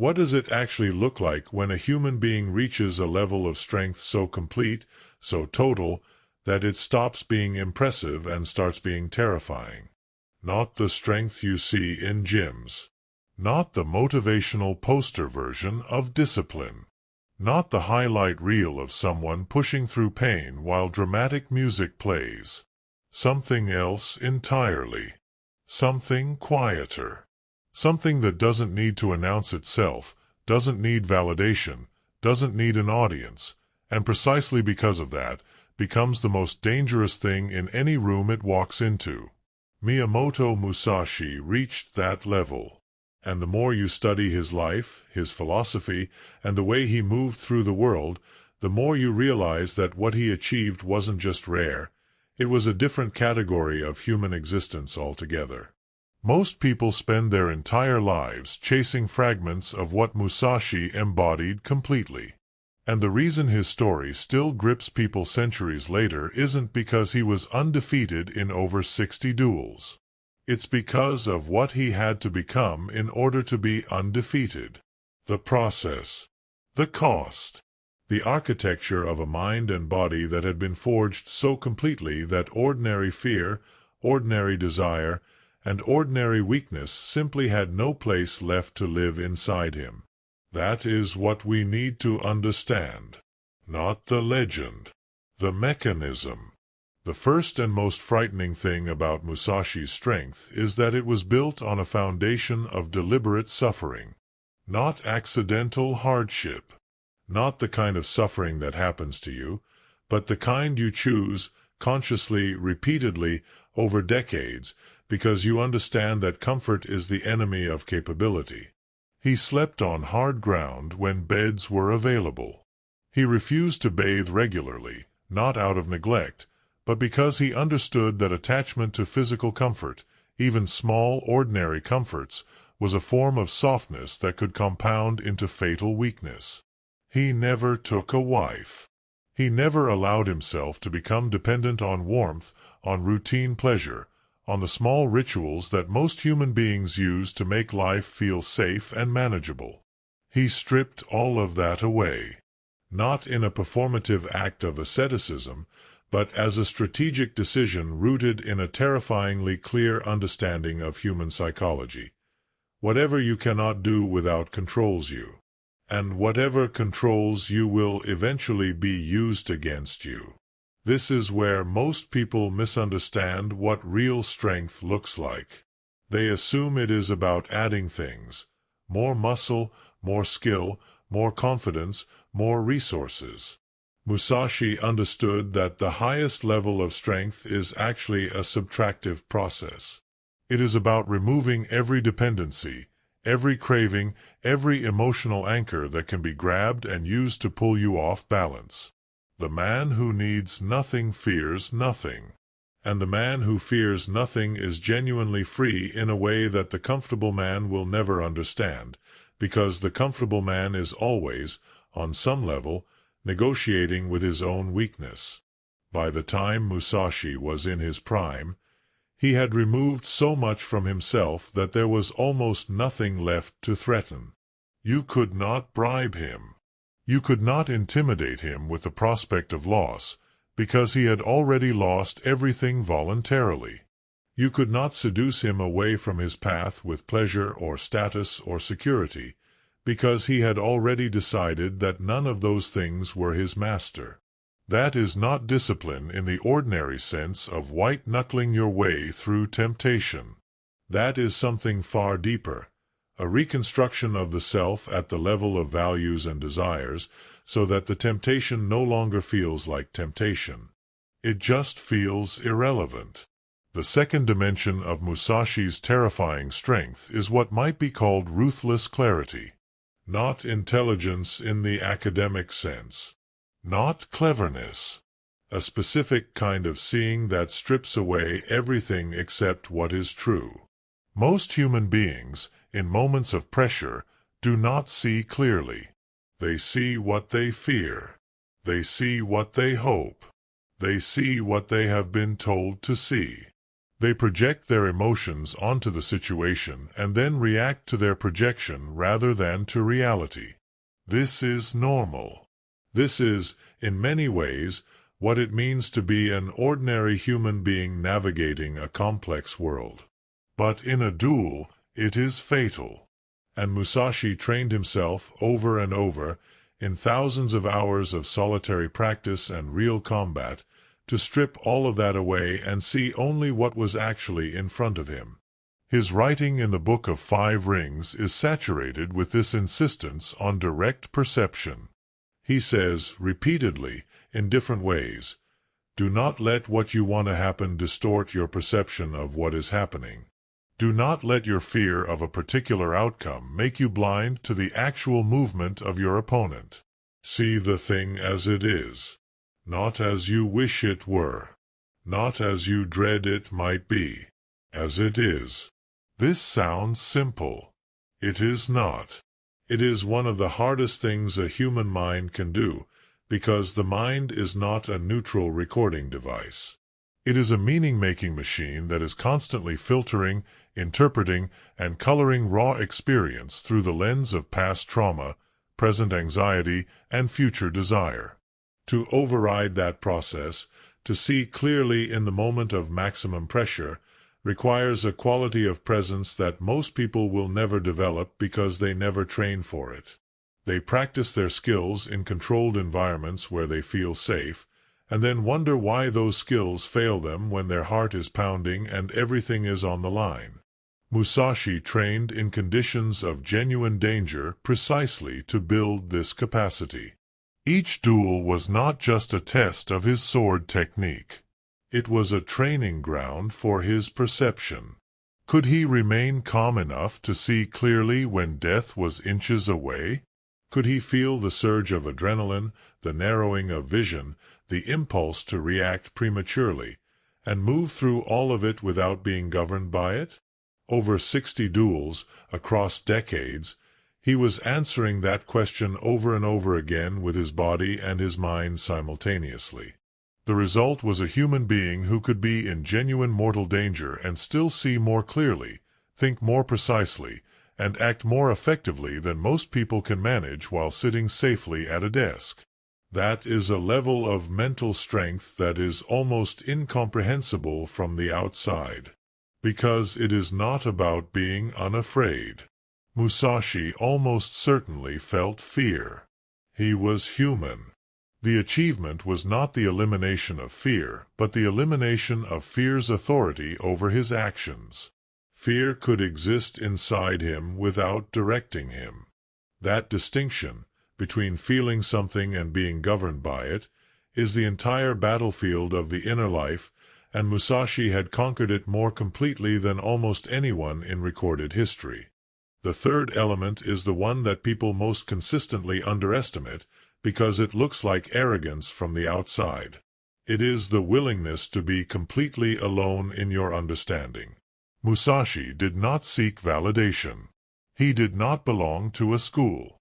What does it actually look like when a human being reaches a level of strength so complete, so total, that it stops being impressive and starts being terrifying? Not the strength you see in gyms. Not the motivational poster version of discipline. Not the highlight reel of someone pushing through pain while dramatic music plays. Something else entirely. Something quieter. Something that doesn't need to announce itself, doesn't need validation, doesn't need an audience, and precisely because of that, becomes the most dangerous thing in any room it walks into. Miyamoto Musashi reached that level. And the more you study his life, his philosophy, and the way he moved through the world, the more you realize that what he achieved wasn't just rare, it was a different category of human existence altogether. Most people spend their entire lives chasing fragments of what Musashi embodied completely. And the reason his story still grips people centuries later isn't because he was undefeated in over 60 duels. It's because of what he had to become in order to be undefeated. The process. The cost. The architecture of a mind and body that had been forged so completely that ordinary fear, ordinary desire, and ordinary weakness simply had no place left to live inside him. That is what we need to understand. Not the legend. The mechanism. The first and most frightening thing about Musashi's strength is that it was built on a foundation of deliberate suffering. Not accidental hardship. Not the kind of suffering that happens to you, but the kind you choose, consciously, repeatedly, over decades, because you understand that comfort is the enemy of capability. He slept on hard ground when beds were available. He refused to bathe regularly, not out of neglect, but because he understood that attachment to physical comfort, even small, ordinary comforts, was a form of softness that could compound into fatal weakness. He never took a wife. He never allowed himself to become dependent on warmth, on routine pleasure, on the small rituals that most human beings use to make life feel safe and manageable. He stripped all of that away. Not in a performative act of asceticism, but as a strategic decision rooted in a terrifyingly clear understanding of human psychology. Whatever you cannot do without controls you. And whatever controls you will eventually be used against you. This is where most people misunderstand what real strength looks like. They assume it is about adding things. More muscle, more skill, more confidence, more resources. Musashi understood that the highest level of strength is actually a subtractive process. It is about removing every dependency, every craving, every emotional anchor that can be grabbed and used to pull you off balance. The man who needs nothing fears nothing. And the man who fears nothing is genuinely free in a way that the comfortable man will never understand, because the comfortable man is always, on some level, negotiating with his own weakness. By the time Musashi was in his prime, he had removed so much from himself that there was almost nothing left to threaten. You could not bribe him. You could not intimidate him with the prospect of loss, because he had already lost everything voluntarily. You could not seduce him away from his path with pleasure or status or security, because he had already decided that none of those things were his master. That is not discipline in the ordinary sense of white-knuckling your way through temptation. That is something far deeper. A reconstruction of the self at the level of values and desires, so that the temptation no longer feels like temptation. It just feels irrelevant. The second dimension of Musashi's terrifying strength is what might be called ruthless clarity. Not intelligence in the academic sense. Not cleverness. A specific kind of seeing that strips away everything except what is true. Most human beings, in moments of pressure, do not see clearly. They see what they fear. They see what they hope. They see what they have been told to see. They project their emotions onto the situation and then react to their projection rather than to reality. This is normal. This is, in many ways, what it means to be an ordinary human being navigating a complex world. But in a duel, it is fatal. And Musashi trained himself over and over, in thousands of hours of solitary practice and real combat, to strip all of that away and see only what was actually in front of him. His writing in the Book of Five Rings is saturated with this insistence on direct perception. He says, repeatedly, in different ways, do not let what you want to happen distort your perception of what is happening. Do not let your fear of a particular outcome make you blind to the actual movement of your opponent. See the thing as it is, not as you wish it were, not as you dread it might be, as it is. This sounds simple. It is not. It is one of the hardest things a human mind can do, because the mind is not a neutral recording device. It is a meaning-making machine that is constantly filtering, interpreting, and coloring raw experience through the lens of past trauma, present anxiety, and future desire. To override that process, to see clearly in the moment of maximum pressure, requires a quality of presence that most people will never develop because they never train for it. They practice their skills in controlled environments where they feel safe, and then wonder why those skills fail them when their heart is pounding and everything is on the line. Musashi trained in conditions of genuine danger precisely to build this capacity. Each duel was not just a test of his sword technique. It was a training ground for his perception. Could he remain calm enough to see clearly when death was inches away? Could he feel the surge of adrenaline, the narrowing of vision, the impulse to react prematurely, and move through all of it without being governed by it? Over 60 duels, across decades, he was answering that question over and over again with his body and his mind simultaneously. The result was a human being who could be in genuine mortal danger and still see more clearly, think more precisely, and act more effectively than most people can manage while sitting safely at a desk. That is a level of mental strength that is almost incomprehensible from the outside. Because it is not about being unafraid. Musashi almost certainly felt fear. He was human. The achievement was not the elimination of fear, but the elimination of fear's authority over his actions. Fear could exist inside him without directing him. That distinction, between feeling something and being governed by it, is the entire battlefield of the inner life, and Musashi had conquered it more completely than almost anyone in recorded history. The third element is the one that people most consistently underestimate, because it looks like arrogance from the outside. It is the willingness to be completely alone in your understanding. Musashi did not seek validation. He did not belong to a school.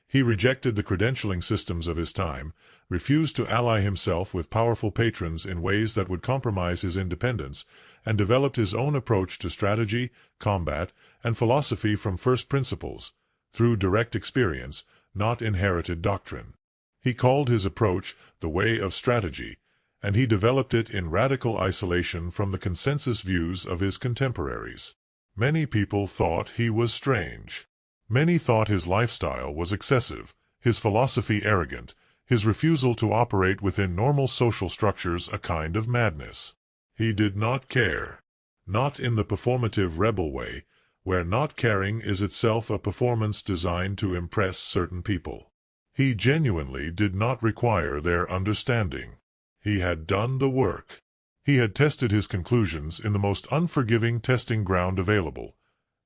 He rejected the credentialing systems of his time, refused to ally himself with powerful patrons in ways that would compromise his independence, and developed his own approach to strategy, combat, and philosophy from first principles, through direct experience, not inherited doctrine. He called his approach the way of strategy, and he developed it in radical isolation from the consensus views of his contemporaries. Many people thought he was strange. Many thought his lifestyle was excessive, his philosophy arrogant, his refusal to operate within normal social structures a kind of madness. He did not care. Not in the performative rebel way, where not caring is itself a performance designed to impress certain people. He genuinely did not require their understanding. He had done the work. He had tested his conclusions in the most unforgiving testing ground available,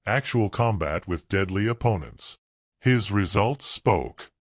actual combat with deadly opponents. His results spoke.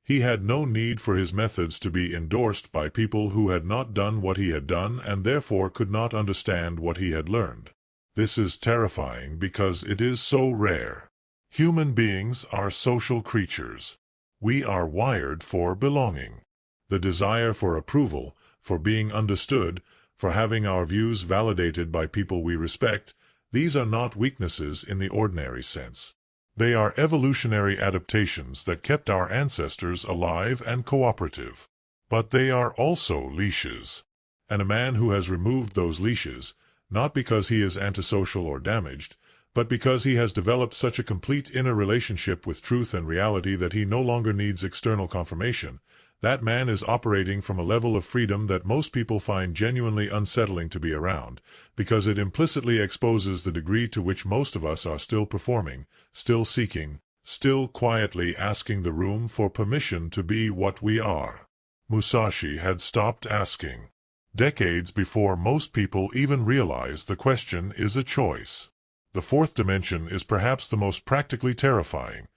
He had no need for his methods to be endorsed by people who had not done what he had done and therefore could not understand what he had learned. This is terrifying because it is so rare. Human beings are social creatures. We are wired for belonging. The desire for approval, for being understood, for having our views validated by people we respect, these are not weaknesses in the ordinary sense. They are evolutionary adaptations that kept our ancestors alive and cooperative. But they are also leashes. And a man who has removed those leashes, not because he is antisocial or damaged, but because he has developed such a complete inner relationship with truth and reality that he no longer needs external confirmation, that man is operating from a level of freedom that most people find genuinely unsettling to be around, because it implicitly exposes the degree to which most of us are still performing, still seeking, still quietly asking the room for permission to be what we are. Musashi had stopped asking. Decades before most people even realize the question is a choice. The fourth dimension is perhaps the most practically terrifying,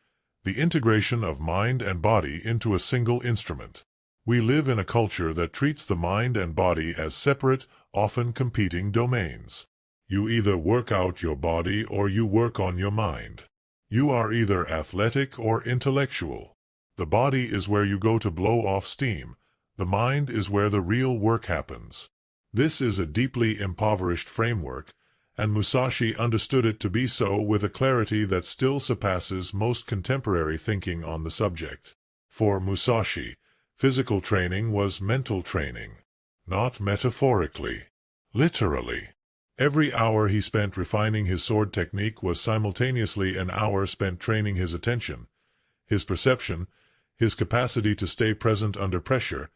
the integration of mind and body into a single instrument. We live in a culture that treats the mind and body as separate, often competing domains. You either work out your body or you work on your mind. You are either athletic or intellectual. The body is where you go to blow off steam. The mind is where the real work happens. This is a deeply impoverished framework, and Musashi understood it to be so with a clarity that still surpasses most contemporary thinking on the subject. For Musashi, physical training was mental training, not metaphorically, literally. Every hour he spent refining his sword technique was simultaneously an hour spent training his attention, his perception, his capacity to stay present under pressure,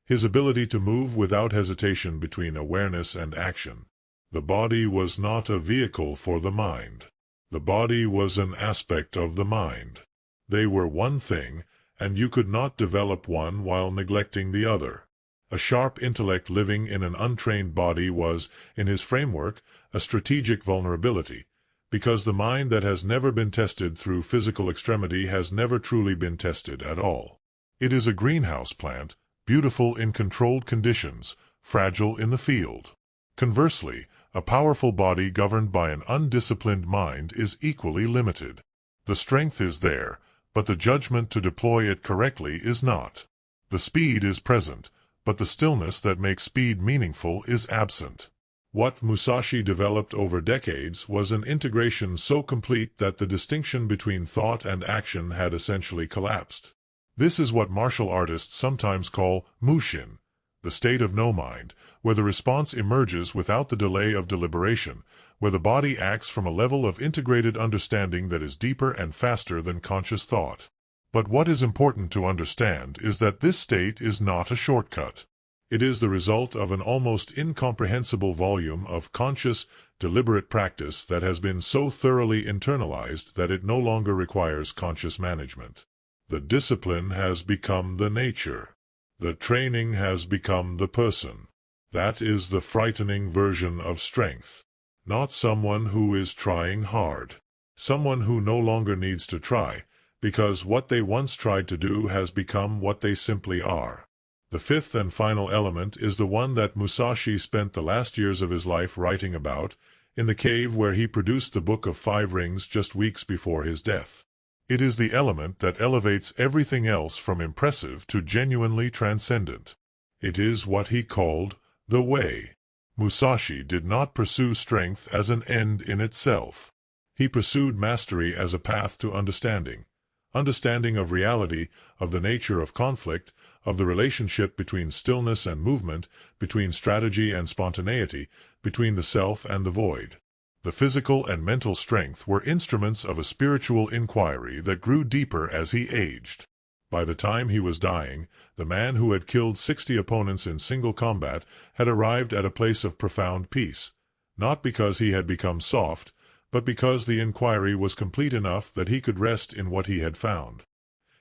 his ability to move without hesitation between awareness and action. The body was not a vehicle for the mind. The body was an aspect of the mind. They were one thing, and you could not develop one while neglecting the other. A sharp intellect living in an untrained body was, in his framework, a strategic vulnerability, because the mind that has never been tested through physical extremity has never truly been tested at all. It is a greenhouse plant, beautiful in controlled conditions, fragile in the field. Conversely, a powerful body governed by an undisciplined mind is equally limited. The strength is there, but the judgment to deploy it correctly is not. The speed is present, but the stillness that makes speed meaningful is absent. What Musashi developed over decades was an integration so complete that the distinction between thought and action had essentially collapsed. This is what martial artists sometimes call mushin, the state of no mind, where the response emerges without the delay of deliberation, where the body acts from a level of integrated understanding that is deeper and faster than conscious thought. But what is important to understand is that this state is not a shortcut. It is the result of an almost incomprehensible volume of conscious, deliberate practice that has been so thoroughly internalized that it no longer requires conscious management. The discipline has become the nature. The training has become the person. That is the frightening version of strength. Not someone who is trying hard. Someone who no longer needs to try, because what they once tried to do has become what they simply are. The fifth and final element is the one that Musashi spent the last years of his life writing about, in the cave where he produced the Book of 5 Rings just weeks before his death. It is the element that elevates everything else from impressive to genuinely transcendent. It is what he called the way. Musashi did not pursue strength as an end in itself. He pursued mastery as a path to understanding. Understanding of reality, of the nature of conflict, of the relationship between stillness and movement, between strategy and spontaneity, between the self and the void. The physical and mental strength were instruments of a spiritual inquiry that grew deeper as he aged. By the time he was dying, the man who had killed 60 opponents in single combat had arrived at a place of profound peace, not because he had become soft, but because the inquiry was complete enough that he could rest in what he had found.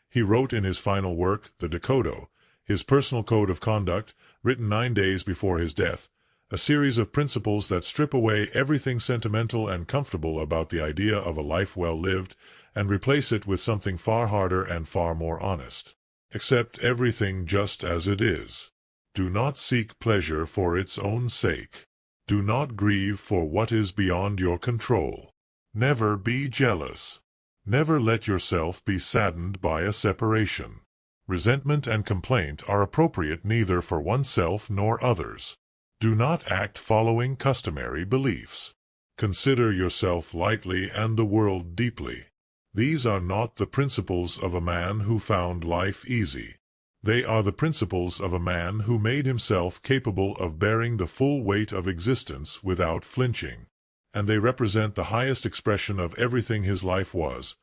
He wrote in his final work, the Dakodo, his personal code of conduct, written 9 days before his death, a series of principles that strip away everything sentimental and comfortable about the idea of a life well lived and replace it with something far harder and far more honest. Accept everything just as it is. Do not seek pleasure for its own sake. Do not grieve for what is beyond your control. Never be jealous. Never let yourself be saddened by a separation. Resentment and complaint are appropriate neither for oneself nor others. Do not act following customary beliefs. Consider yourself lightly and the world deeply. These are not the principles of a man who found life easy. They are the principles of a man who made himself capable of bearing the full weight of existence without flinching. And they represent the highest expression of everything his life was.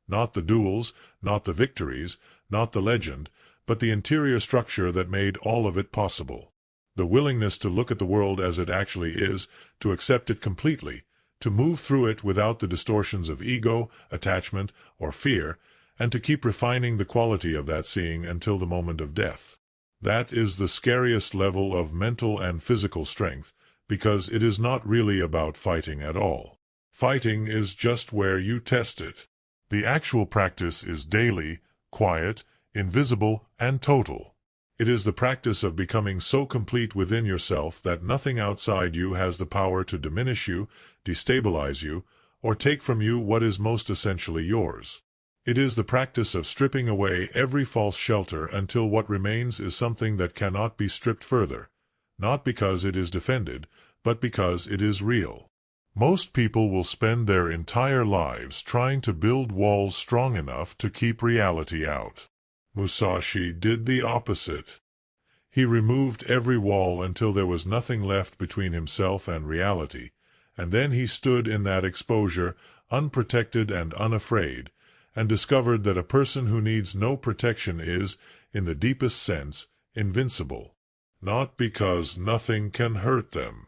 Not the duels, not the victories, not the legend, but the interior structure that made all of it possible. The willingness to look at the world as it actually is, to accept it completely, to move through it without the distortions of ego, attachment, or fear, and to keep refining the quality of that seeing until the moment of death. That is the scariest level of mental and physical strength, because it is not really about fighting at all. Fighting is just where you test it. The actual practice is daily, quiet, invisible, and total. It is the practice of becoming so complete within yourself that nothing outside you has the power to diminish you, destabilize you, or take from you what is most essentially yours. It is the practice of stripping away every false shelter until what remains is something that cannot be stripped further, not because it is defended, but because it is real. Most people will spend their entire lives trying to build walls strong enough to keep reality out. Musashi did the opposite. He removed every wall until there was nothing left between himself and reality, and then he stood in that exposure, unprotected and unafraid, and discovered that a person who needs no protection is, in the deepest sense, invincible. Not because nothing can hurt them,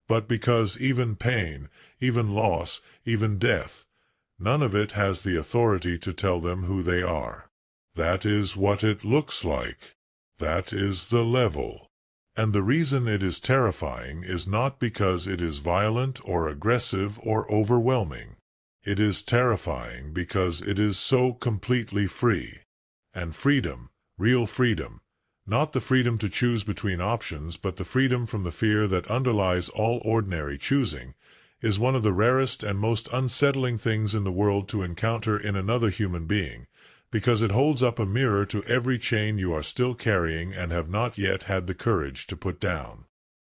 but because even pain, even loss, even death, none of it has the authority to tell them who they are. That is what it looks like. That is the level. And the reason it is terrifying is not because it is violent or aggressive or overwhelming. It is terrifying because it is so completely free. And freedom, real freedom, not the freedom to choose between options, but the freedom from the fear that underlies all ordinary choosing, is one of the rarest and most unsettling things in the world to encounter in another human being, because it holds up a mirror to every chain you are still carrying and have not yet had the courage to put down.